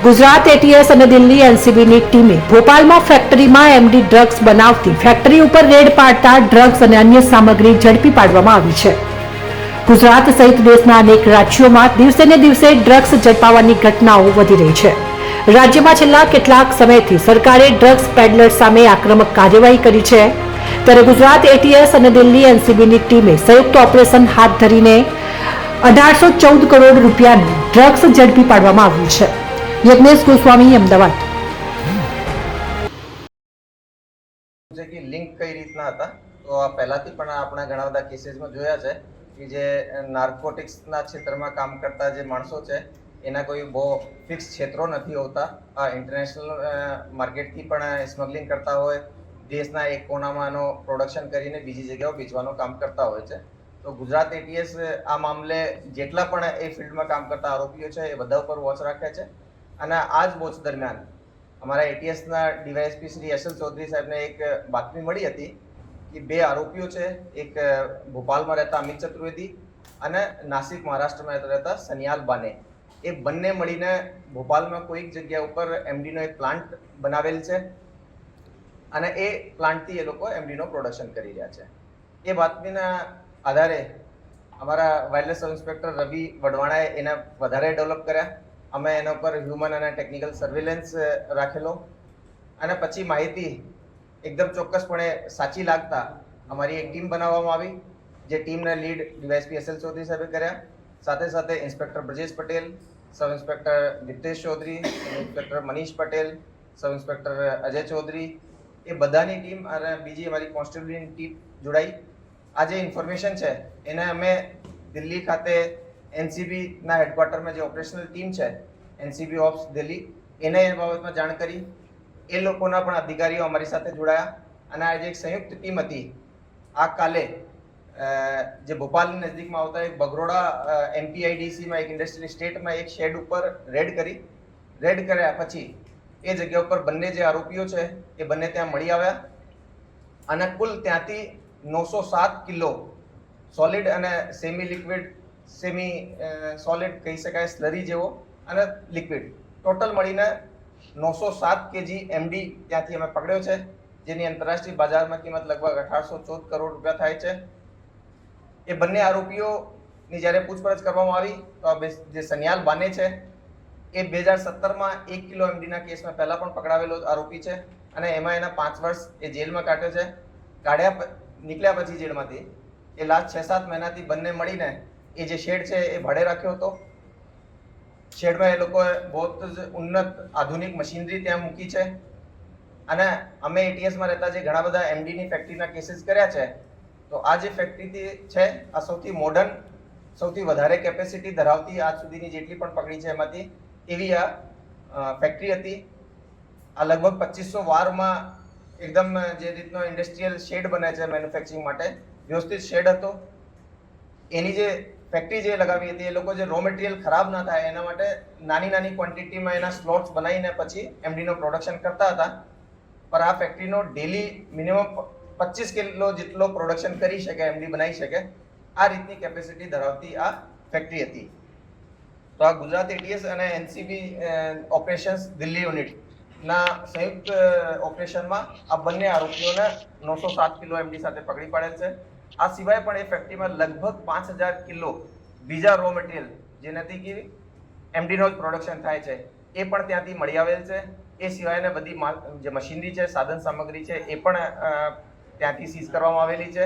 Gujarat ATS અને દિલ્હી એનસીબીની ટીમે ભોપાલમાં ફેક્ટરીમાં એમડી ડ્રગ્સ બનાવતી ફેક્ટરી ઉપર રેડ પાડતા ડ્રગ્સ અને અન્ય સામગ્રી ઝડપી પાડવામાં આવી છે. ગુજરાત સહિત દેશના અનેક રાજ્યોમાં દિવસે ને દિવસે ડ્રગ્સ ઝડપાવાની ઘટનાઓ વધી રહી છે. રાજ્યમાં છેલ્લા કેટલાક સમયથી સરકારે ડ્રગ્સ પેડલર સામે આક્રમક કાર્યવાહી કરી છે. ત્યારે ગુજરાત એટીએસ અને દિલ્હી એનસીબીની ટીમે સંયુક્ત ઓપરેશન હાથ ધરીને 1814 કરોડ રૂપિયાનું ડ્રગ્સ ઝડપી પાડવામાં આવ્યું છે. યજ્ઞેશ ગોસ્વામી, અમદાવાદ. છે કે લિંક કઈ રીતના હતા તો આ પહેલાથી પણ આપણે ઘણા બધા કેસીસમાં જોયા છે કે જે નાર્કોટિક્સના ક્ષેત્રમાં કામ કરતા જે માણસો છે એના કોઈ બહુ ફિક્સ ક્ષેત્રો નથી હોતા. આ ઇન્ટરનેશનલ માર્કેટથી પણ સ્મગલિંગ કરતા હોય, દેશના એક કોણામાં એનો પ્રોડક્શન કરીને બીજી જગ્યાઓ વેચવાનું કામ કરતા હોય છે. તો ગુજરાત એટીએસ આ મામલે જેટલા પણ એ ફિલ્ડમાં કામ કરતા આરોપીઓ છે એ બધા ઉપર વોચ રાખે છે. અને આ જ વોચ દરમિયાન અમારા એટીએસના ડીવાયએસપી શ્રી એસ.એલ. ચૌધરી સાહેબને એક બાતમી મળી હતી કે બે આરોપીઓ છે, એક ભોપાલમાં રહેતા અમિત ચતુર્વેદી અને નાસિક મહારાષ્ટ્રમાં રહેતા સનિયાલ બાને, એ બંને મળીને ભોપાલમાં કોઈક જગ્યા ઉપર એમડીનો એક પ્લાન્ટ બનાવેલ છે અને એ પ્લાન્ટથી એ લોકો એમડીનો પ્રોડક્શન કરી રહ્યા છે. એ બાતમીના આધારે અમારા વાયરલેસ સબ ઇન્સ્પેક્ટર રવિ વઢવાણાએ એને વધારે ડેવલપ કર્યા. અમે એના ઉપર હ્યુમન અને ટેકનિકલ સર્વેલન્સ રાખેલો અને પછી માહિતી એકદમ ચોક્કસપણે સાચી લાગતા અમારી એક ટીમ બનાવવામાં આવી, જે ટીમને લીડ ડીવાયએસપી એસ.એલ. ચૌધરી સાહેબે કર્યા. સાથે સાથે inspector Brajesh Patel, sub inspector Diptesh Chaudhari, inspector Manish Patel, sub inspector Ajay Chaudhari, એ બધાની ટીમ અને બીજી અમારી કોન્સ્ટેબલની ટીમ જોડાઈ. આ જે ઇન્ફોર્મેશન છે એને અમે દિલ્હી ખાતે એનસીબીના હેડક્વાર્ટરમાં જે ઓપરેશનલ ટીમ છે એનસીબી ઓપ્સ દિલ્હી, એને એ બાબતમાં જાણ કરી. એ લોકોના પણ અધિકારીઓ અમારી સાથે જોડાયા અને આ જે એક સંયુક્ત ટીમ હતી આ કાલે જે ભોપાલની નજીકમાં આવતા એક બગરોડા એમપીઆઈડીસીમાં એક ઇન્ડસ્ટ્રીયલ સ્ટેટમાં એક શેડ ઉપર રેડ કરી. રેડ કર્યા પછી એ જગ્યા ઉપર બંને જે આરોપીઓ છે એ બંને ત્યાં મળી આવ્યા અને કુલ ત્યાંથી 907 કિલો સોલિડ અને સેમી લિક્વિડ, સેમી સોલિડ કહી શકાય, સ્લરી જેવો અને લિક્વિડ, ટોટલ મળીને 907 કેજી એમડી ત્યાંથી અમે પકડ્યો છે, જેની આંતરરાષ્ટ્રીય બજારમાં કિંમત લગભગ 1814 કરોડ રૂપિયા થાય છે. એ બંને આરોપીઓની જ્યારે પૂછપરછ કરવામાં આવી તો આ જે સનિયાલ બાને છે એ 2017માં 1 કિલો એમડીના કેસમાં પહેલા પણ પકડાવેલો આરોપી છે અને એમાં એના 5 વર્ષ એ જેલમાં કાઢ્યો છે. નીકળ્યા પછી જેલમાંથી એ લાસ્ટ 6-7 મહિનાથી બંને મળીને એ જે શેડ છે એ ભાડે રાખ્યો હતો. શેડમાં એ લોકોએ બહુ જ ઉન્નત આધુનિક મશીનરી ત્યાં મૂકી છે અને અમે એટીએસમાં રહેતા જે ઘણા બધા એમડીની ફેક્ટરીના કેસીસ કર્યા છે તો આ જે ફેક્ટરી છે આ સૌથી મોડર્ન, સૌથી વધારે કેપેસિટી ધરાવતી આજ સુધીની જેટલી પણ પકડી છે એમાંથી એવી આ ફેક્ટરી હતી. આ લગભગ 2500 વારમાં એકદમ જે રીતનો ઇન્ડસ્ટ્રીયલ શેડ બને છે મેન્યુફેક્ચરિંગ માટે વ્યવસ્થિત શેડ હતો. એની જે ફેક્ટરી જે લગાવી હતી એ લોકો જે રો મટીરિયલ ખરાબ ના થાય એના માટે નાની નાની ક્વોન્ટિટીમાં એના સ્લોટ્સ બનાવીને પછી એમડીનો પ્રોડક્શન કરતા હતા. પર આ ફેક્ટરીનો ડેલી મિનિમમ 25 કિલો જેટલો પ્રોડક્શન કરી શકે, એમડી બનાવી શકે, આ રીતની કેપેસિટી ધરાવતી આ ફેક્ટરી હતી. તો આ ગુજરાત એટીએસ અને એનસીબી ઓપરેશન્સ દિલ્હી યુનિટના સંયુક્ત ઓપરેશનમાં આ બંને આરોપીઓને 907 કિલો એમડી સાથે પકડી પાડેલ છે. આ સિવાય પણ એ ફેક્ટરીમાં લગભગ 5000 કિલો બીજા રો મટીરિયલ જેનાથી કે એમડીનો જ પ્રોડક્શન થાય છે એ પણ ત્યાંથી મળી આવેલ છે. એ સિવાયને બધી જે મશીનરી છે, સાધન સામગ્રી છે એ પણ ત્યાંથી સીઝ કરવામાં આવેલી છે